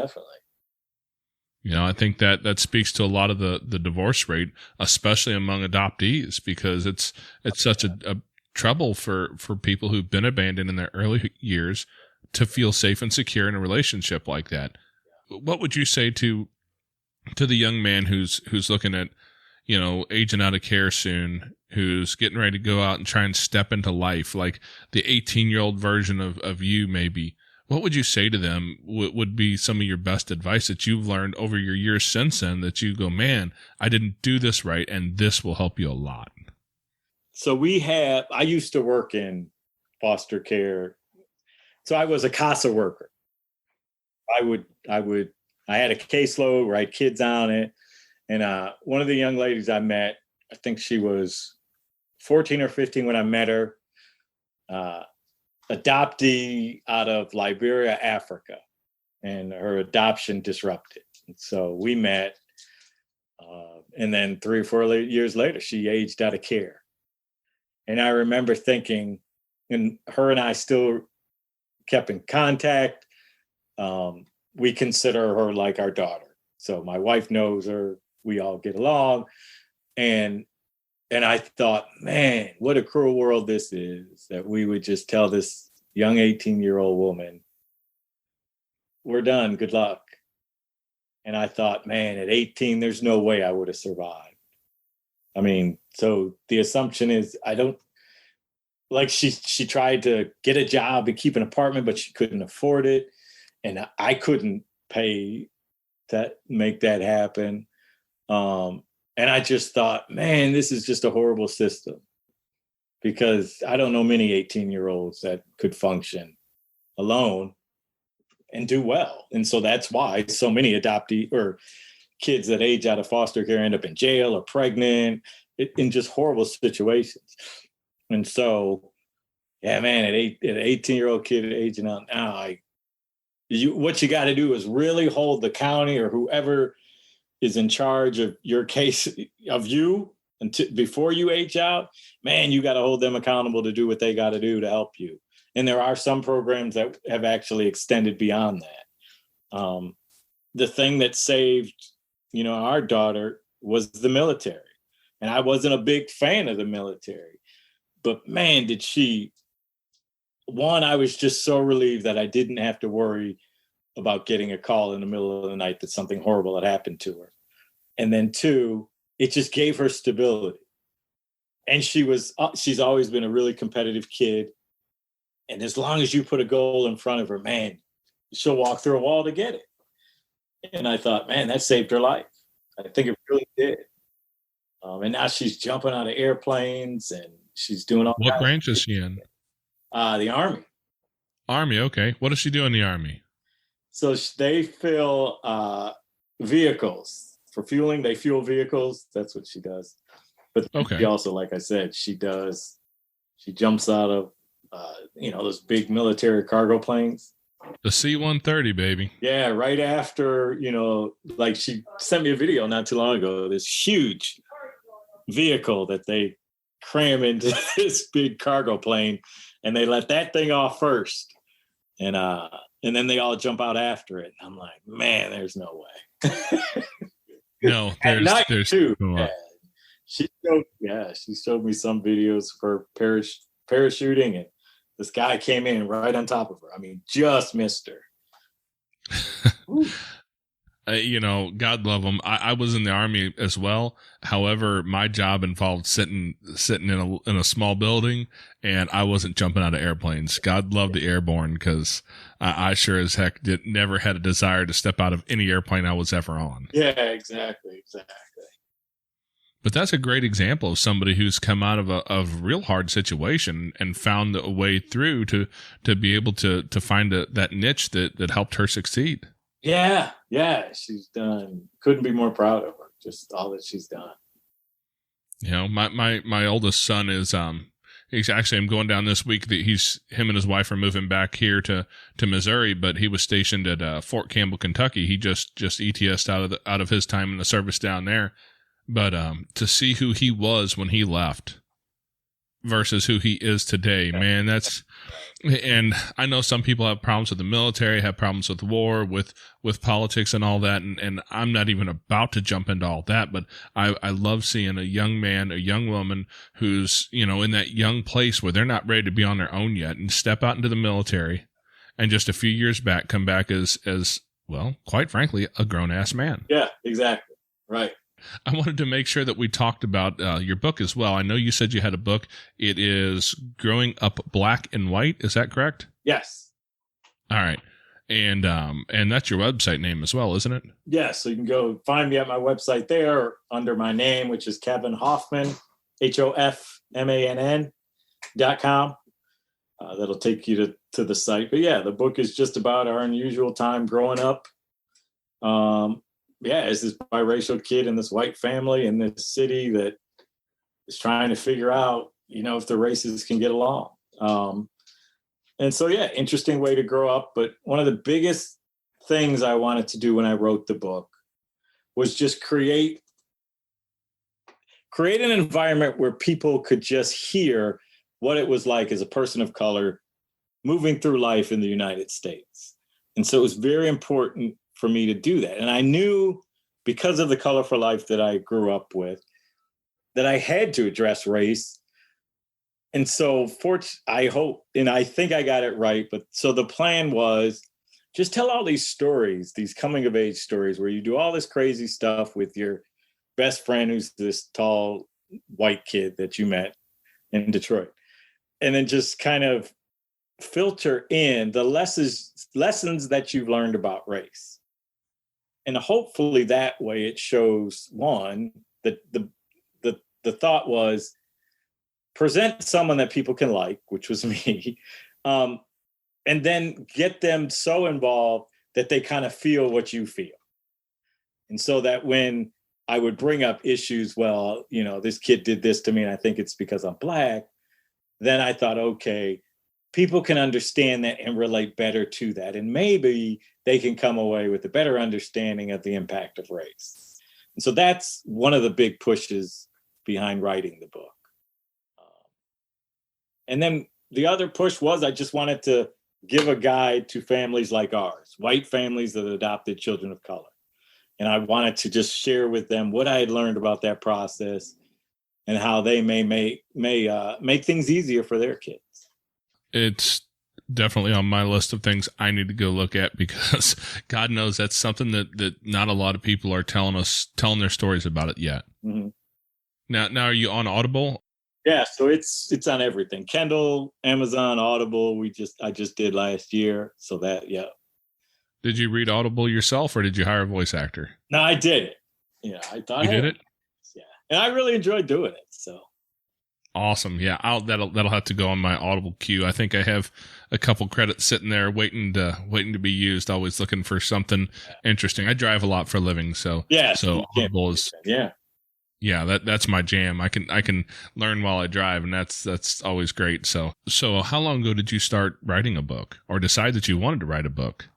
I think that speaks to a lot of the divorce rate, especially among adoptees, because it's such a trouble for people who've been abandoned in their early years to feel safe and secure in a relationship like that. What would you say to the young man who's looking at, aging out of care soon, who's getting ready to go out and try and step into life, like the 18-year-old version of you maybe? What would you say to them would be some of your best advice that you've learned over your years since then, that you go, man, I didn't do this right, and this will help you a lot? So I used to work in foster care. So I was a CASA worker. I had a caseload where I had kids on it. And one of the young ladies I met, I think she was 14 or 15 when I met her, adoptee out of Liberia, Africa, and her adoption disrupted. And so we met, and then 3 or 4 years later, she aged out of care. And I remember thinking, and her and I still kept in contact. We consider her like our daughter. So my wife knows her. We all get along. And I thought, man, what a cruel world this is, that we would just tell this young 18-year-old woman, we're done, good luck. And I thought, man, at 18, there's no way I would have survived. I mean, so the assumption is she tried to get a job and keep an apartment, but she couldn't afford it. And I couldn't pay to make that happen. And I just thought, man, this is just a horrible system, because I don't know many 18-year-olds that could function alone and do well. And so that's why so many adoptee or kids that age out of foster care end up in jail or pregnant, in just horrible situations. And so, yeah, man, an 18-year-old kid aging out now, what you got to do is really hold the county or whoever is in charge of your case of you before you age out. Man, you got to hold them accountable to do what they got to do to help you. And there are some programs that have actually extended beyond that. The thing that saved, our daughter was the military. And I wasn't a big fan of the military. But man, I was just so relieved that I didn't have to worry about getting a call in the middle of the night that something horrible had happened to her. And then 2, it just gave her stability. And she's always been a really competitive kid. And as long as you put a goal in front of her, man, she'll walk through a wall to get it. And I thought, man, that saved her life. I think it really did. And now she's jumping out of airplanes and she's doing all. What branch is she in? The Army. Army, okay. What does she do in the Army? So they fill vehicles for fueling. They fuel vehicles. That's what she does. But she also, like I said, she jumps out of, those big military cargo planes. The C-130, baby. Yeah, right after, she sent me a video not too long ago, this huge vehicle that they cram into this big cargo plane. and they let that thing off first, and then they all jump out after it. And I'm like, man, there's no way. No, At night there's too. Yeah. She showed me some videos for parachuting, and this guy came in right on top of her. I mean, just missed her. God love them. I was in the Army as well. However, my job involved sitting in a small building, and I wasn't jumping out of airplanes. God love the airborne, because I sure as heck never had a desire to step out of any airplane I was ever on. Yeah, exactly. But that's a great example of somebody who's come out of a real hard situation and found a way through to be able to find that niche that helped her succeed. Yeah, she's done. Couldn't be more proud of her. Just all that she's done. My oldest son is he's actually, I'm going down this week. That him and his wife are moving back here to Missouri, but he was stationed at Fort Campbell, Kentucky. He just ETS'd out of his time in the service down there. But to see who he was when he left versus who he is today, man, and I know some people have problems with the military, have problems with war, with politics and all that. And I'm not even about to jump into all that, but I love seeing a young man, a young woman who's, in that young place where they're not ready to be on their own yet, and step out into the military, and just a few years back come back as well, quite frankly, a grown ass man. Yeah, exactly. Right. I wanted to make sure that we talked about your book as well. I know you said you had a book. It is Growing Up Black and White. Is that correct? Yes. All right. And that's your website name as well, isn't it? Yeah. So you can go find me at my website there under my name, which is Kevin Hofmann, HOFMANN.com. That'll take you to the site. But yeah, the book is just about our unusual time growing up. As this biracial kid in this white family in this city that is trying to figure out, if the races can get along. And so, interesting way to grow up. But one of the biggest things I wanted to do when I wrote the book was just create an environment where people could just hear what it was like as a person of color moving through life in the United States. And so it was very important for me to do that. And I knew, because of the colorful life that I grew up with, that I had to address race. And so I hope, and I think I got it right, but so the plan was just tell all these stories, these coming of age stories, where you do all this crazy stuff with your best friend, who's this tall white kid that you met in Detroit. And then just kind of filter in the lessons that you've learned about race. And hopefully that way it shows, one, that the thought was present someone that people can like, which was me, and then get them so involved that they kind of feel what you feel. And so that when I would bring up issues, well, this kid did this to me, and I think it's because I'm Black, then I thought, okay, people can understand that and relate better to that. And maybe they can come away with a better understanding of the impact of race. And so that's one of the big pushes behind writing the book. And then the other push was I just wanted to give a guide to families like ours, white families that adopted children of color. And I wanted to just share with them what I had learned about that process and how they may make things easier for their kids. It's definitely on my list of things I need to go look at, because God knows that's something that not a lot of people are telling their stories about it yet. Mm-hmm. Now, are you on Audible? Yeah, so it's on everything. Kindle, Amazon, Audible. I just did last year. So that, yeah. Did you read Audible yourself, or did you hire a voice actor? No, I did it. Yeah, I thought you did it. Yeah, and I really enjoyed doing it. So awesome. Yeah, that'll have to go on my Audible queue. I think I have a couple credits sitting there waiting to be used. Always looking for something interesting. I drive a lot for a living, so yeah. So Audible is yeah. That's my jam. I can learn while I drive, and that's always great. So how long ago did you start writing a book, or decide that you wanted to write a book?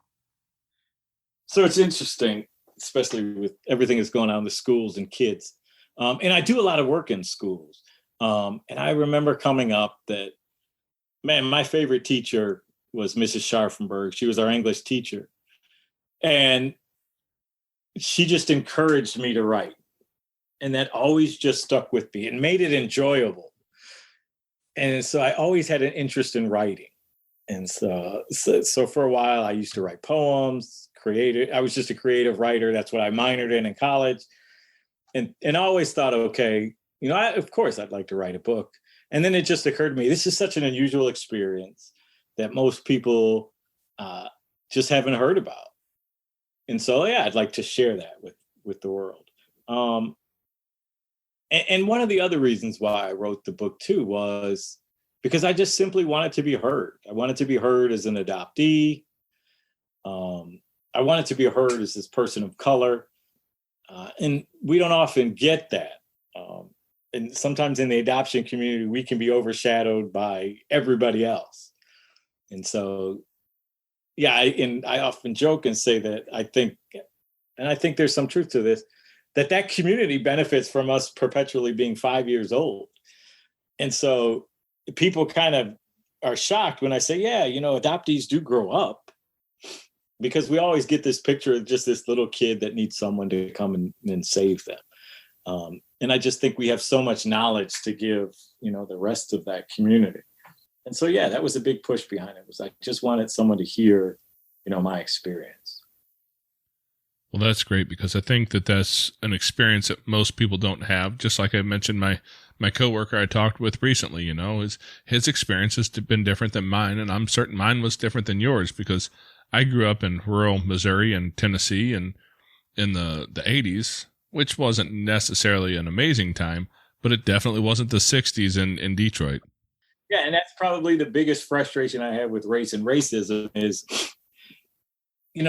So it's interesting, especially with everything that's going on in the schools and kids. And I do a lot of work in schools. And I remember coming up that Man, my favorite teacher was Mrs. Scharfenberg. She was our English teacher. And she just encouraged me to write. And that always just stuck with me and made it enjoyable. And so I always had an interest in writing. And so for a while, I used to write poems, creative. I was just a creative writer. That's what I minored in college. And I always thought, okay, of course I'd like to write a book. And then it just occurred to me, this is such an unusual experience that most people just haven't heard about. And so, yeah, I'd like to share that with the world. And one of the other reasons why I wrote the book too was because I just simply wanted to be heard. I wanted to be heard as an adoptee. I wanted to be heard as this person of color. And we don't often get that. And sometimes in the adoption community, we can be overshadowed by everybody else. And so, yeah, I often joke and say that I think there's some truth to this, that community benefits from us perpetually being 5 years old. And so people kind of are shocked when I say, yeah, adoptees do grow up, because we always get this picture of just this little kid that needs someone to come and save them. And I just think we have so much knowledge to give, the rest of that community. And so, yeah, that was a big push behind it. Was I just wanted someone to hear, my experience. Well, that's great, because I think that that's an experience that most people don't have. Just like I mentioned, my coworker I talked with recently, his experience has been different than mine. And I'm certain mine was different than yours, because I grew up in rural Missouri and Tennessee and in the 80s, which wasn't necessarily an amazing time, but it definitely wasn't the 60s in Detroit. Yeah, and that's probably the biggest frustration I have with race and racism is,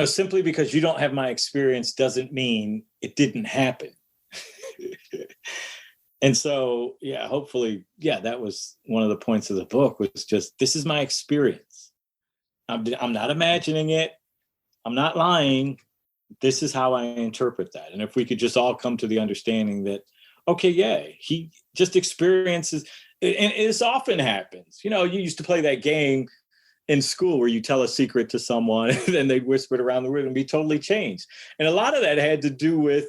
simply because you don't have my experience doesn't mean it didn't happen. And so, yeah, hopefully, that was one of the points of the book, was just, this is my experience. I'm not imagining it. I'm not lying. This is how I interpret that. And if we could just all come to the understanding that, okay, yeah, he just experiences, and this often happens. You used to play that game in school where you tell a secret to someone and then they whisper it around the room and be totally changed. And a lot of that had to do with,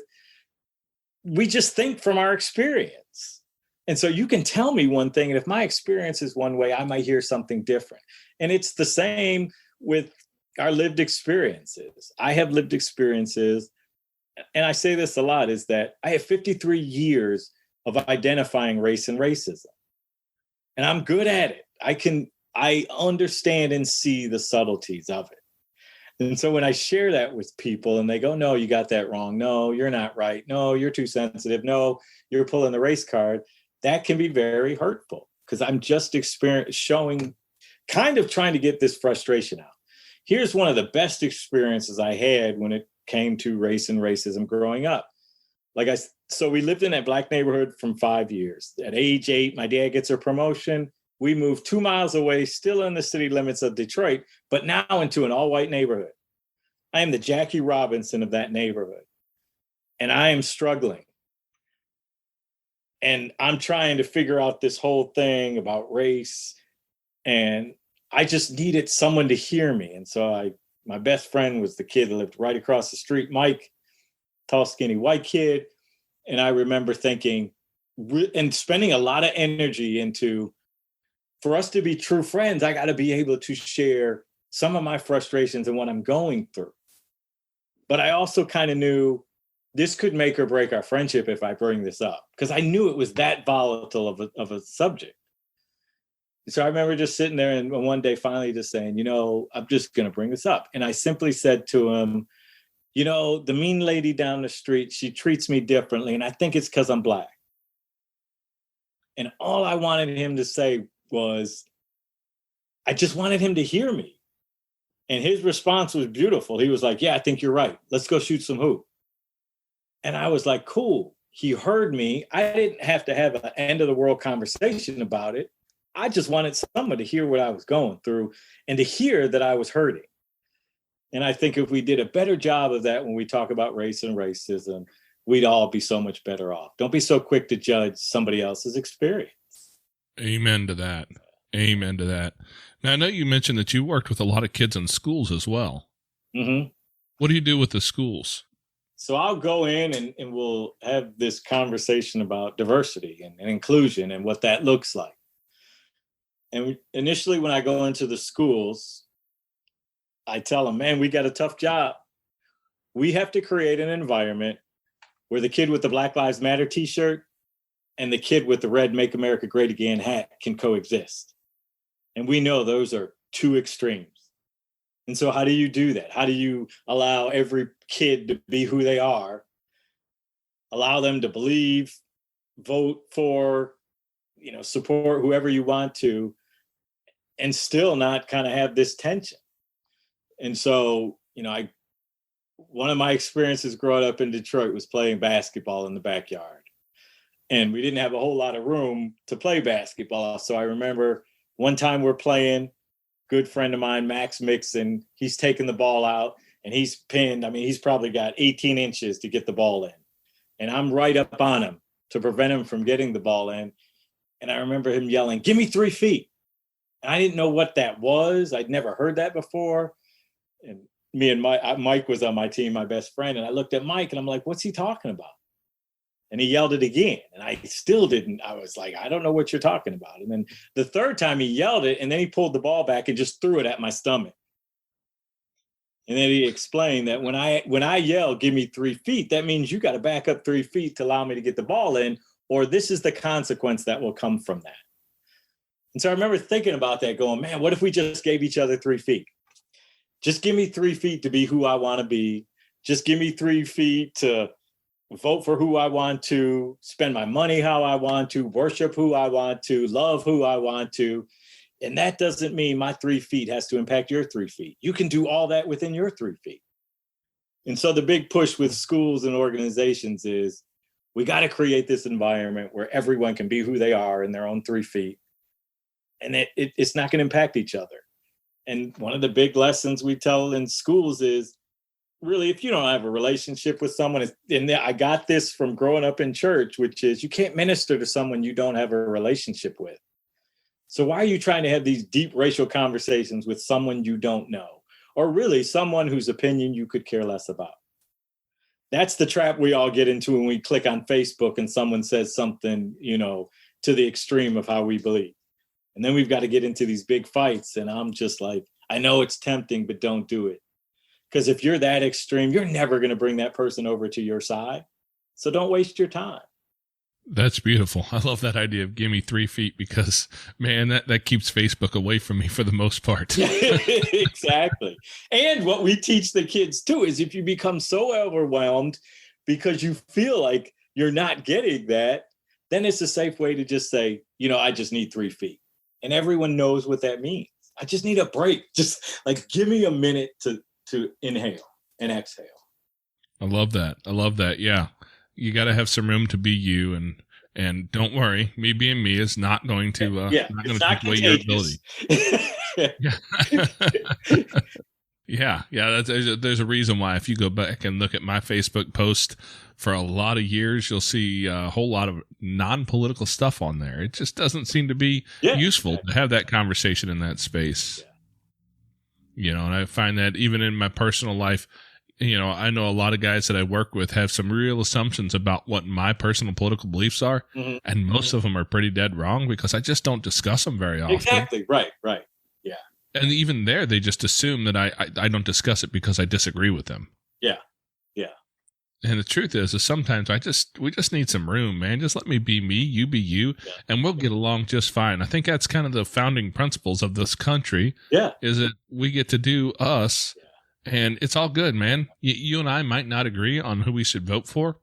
we just think from our experience. And so you can tell me one thing, and if my experience is one way, I might hear something different. And it's the same with our lived experiences. I have lived experiences, and I say this a lot, is that I have 53 years of identifying race and racism. And I'm good at it. I understand and see the subtleties of it. And so when I share that with people and they go, no, you got that wrong. No, you're not right. No, you're too sensitive. No, you're pulling the race card. That can be very hurtful, because I'm just showing, kind of trying to get this frustration out. Here's one of the best experiences I had when it came to race and racism growing up. So we lived in that Black neighborhood from 5 years. At age 8, my dad gets a promotion. We moved 2 miles away, still in the city limits of Detroit, but now into an all-white neighborhood. I am the Jackie Robinson of that neighborhood, and I am struggling. And I'm trying to figure out this whole thing about race, and I just needed someone to hear me. And so my best friend was the kid that lived right across the street, Mike, tall, skinny, white kid. And I remember thinking and spending a lot of energy into, for us to be true friends, I got to be able to share some of my frustrations and what I'm going through. But I also kind of knew this could make or break our friendship if I bring this up, because I knew it was that volatile of a subject. So I remember just sitting there and one day finally just saying, I'm just going to bring this up. And I simply said to him, the mean lady down the street, she treats me differently. And I think it's because I'm Black. And all I wanted him to say was, I just wanted him to hear me. And his response was beautiful. He was like, yeah, I think you're right. Let's go shoot some hoop. And I was like, cool. He heard me. I didn't have to have an end of the world conversation about it. I just wanted someone to hear what I was going through and to hear that I was hurting. And I think if we did a better job of that when we talk about race and racism, we'd all be so much better off. Don't be so quick to judge somebody else's experience. Amen to that. Amen to that. Now, I know you mentioned that you worked with a lot of kids in schools as well. Mm-hmm. What do you do with the schools? So I'll go in and we'll have this conversation about diversity and inclusion and what that looks like. And initially, when I go into the schools, I tell them, man, we got a tough job. We have to create an environment where the kid with the Black Lives Matter t-shirt and the kid with the red Make America Great Again hat can coexist. And we know those are two extremes. And so how do you do that? How do you allow every kid to be who they are, allow them to believe, vote for, support whoever you want to, and still not kind of have this tension? And so, one of my experiences growing up in Detroit was playing basketball in the backyard. And we didn't have a whole lot of room to play basketball. So I remember one time we're playing, good friend of mine, Max Mixon, he's taking the ball out and he's pinned. I mean, he's probably got 18 inches to get the ball in. And I'm right up on him to prevent him from getting the ball in. And I remember him yelling, "Give me 3 feet." And I didn't know what that was. I'd never heard that before. And me and Mike was on my team, my best friend. And I looked at Mike and I'm like, what's he talking about? And he yelled it again. And I still didn't. I was like, I don't know what you're talking about. And then the third time he yelled it, and then he pulled the ball back and just threw it at my stomach. And then he explained that when I yell, "Give me 3 feet," that means you got to back up 3 feet to allow me to get the ball in, or this is the consequence that will come from that. And so I remember thinking about that, going, man, what if we just gave each other 3 feet? Just give me 3 feet to be who I want to be. Just give me 3 feet to vote for who I want to, spend my money how I want to, worship who I want to, love who I want to. And that doesn't mean my 3 feet has to impact your 3 feet. You can do all that within your 3 feet. And so the big push with schools and organizations is we got to create this environment where everyone can be who they are in their own 3 feet. And it's not going to impact each other. And one of the big lessons we tell in schools is really, if you don't have a relationship with someone, and I got this from growing up in church, which is you can't minister to someone you don't have a relationship with. So why are you trying to have these deep racial conversations with someone you don't know, or really someone whose opinion you could care less about? That's the trap we all get into when we click on Facebook and someone says something, to the extreme of how we believe. And then we've got to get into these big fights. And I'm just like, I know it's tempting, but don't do it. Because if you're that extreme, you're never going to bring that person over to your side. So don't waste your time. That's beautiful. I love that idea of give me 3 feet because, man, that keeps Facebook away from me for the most part. Exactly. And what we teach the kids, too, is if you become so overwhelmed because you feel like you're not getting that, then it's a safe way to just say, I just need 3 feet. And everyone knows what that means. I just need a break. Just like give me a minute to inhale and exhale. I love that. Yeah. You got to have some room to be you, and don't worry, me being me is not going to not going to take away your ability. Yeah. There's a reason why if you go back and look at my Facebook post for a lot of years, you'll see a whole lot of non-political stuff on there. It just doesn't seem to be useful to have that conversation in that space. Yeah. And I find that even in my personal life, I know a lot of guys that I work with have some real assumptions about what my personal political beliefs are. Mm-hmm. And most of them are pretty dead wrong because I just don't discuss them very often. Exactly. Right. Yeah. And even there, they just assume that I don't discuss it because I disagree with them. Yeah. And the truth is sometimes we just need some room, man. Just let me be me, you be you, and we'll get along just fine. I think that's kind of the founding principles of this country. Yeah. Is that we get to do us, and it's all good, man. You and I might not agree on who we should vote for.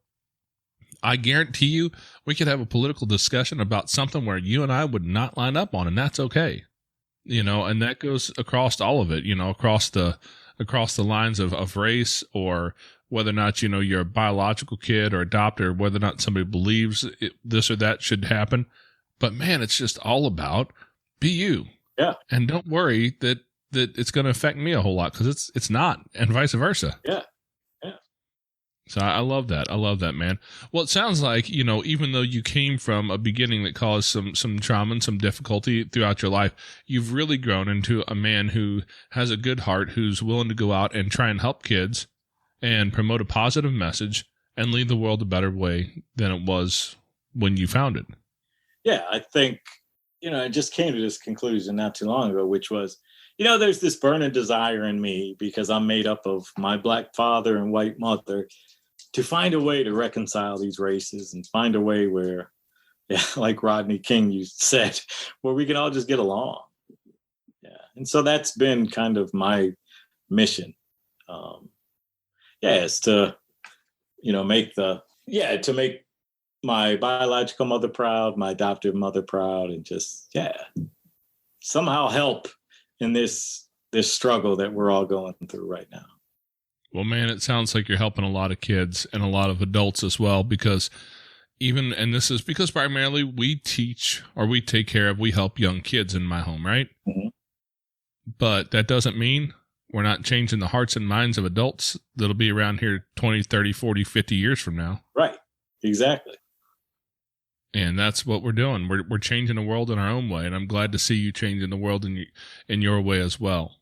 I guarantee you we could have a political discussion about something where you and I would not line up on, and that's okay. And that goes across all of it, across the lines of race, or whether or not, you're a biological kid or adopted, or whether or not somebody believes this or that should happen. But man, it's just all about be you. Yeah. And don't worry that it's going to affect me a whole lot, because it's not, and vice versa. Yeah. So I love that. I love that, man. Well, it sounds like, even though you came from a beginning that caused some trauma and some difficulty throughout your life, you've really grown into a man who has a good heart, who's willing to go out and try and help kids and promote a positive message and leave the world a better way than it was when you found it. Yeah, I think, I just came to this conclusion not too long ago, which was, there's this burning desire in me because I'm made up of my Black father and white mother to find a way to reconcile these races and find a way where, like Rodney King, you said, where we can all just get along. Yeah. And so that's been kind of my mission. Is to, to make my biological mother proud, my adoptive mother proud, and just, somehow help in this struggle that we're all going through right now. Well, man, it sounds like you're helping a lot of kids and a lot of adults as well, because and this is because primarily we teach or we help young kids in my home, right? Mm-hmm. But that doesn't mean we're not changing the hearts and minds of adults that'll be around here 20, 30, 40, 50 years from now. Right. Exactly. And that's what we're doing. We're changing the world in our own way, and I'm glad to see you changing the world in your way as well.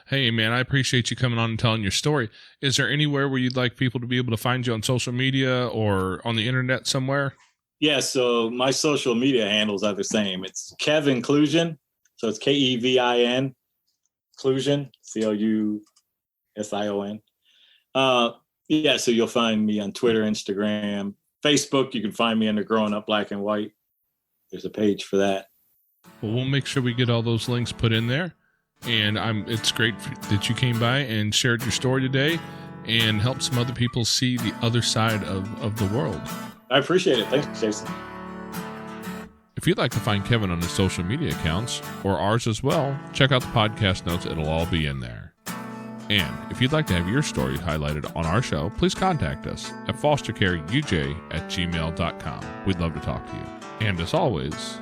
Hey, man, I appreciate you coming on and telling your story. Is there anywhere where you'd like people to be able to find you on social media or on the internet somewhere? Yeah, so my social media handles are the same. It's Kev Inclusion. So it's Kevin Inclusion, Clousion. So you'll find me on Twitter, Instagram, Facebook. You can find me under Growing Up Black and White. There's a page for that. Well, we'll make sure we get all those links put in there. And it's great that you came by and shared your story today and helped some other people see the other side of the world. I appreciate it. Thanks, Jason. If you'd like to find Kevin on his social media accounts, or ours as well, check out the podcast notes. It'll all be in there. And if you'd like to have your story highlighted on our show, please contact us at fostercareuj@gmail.com. We'd love to talk to you. And as always,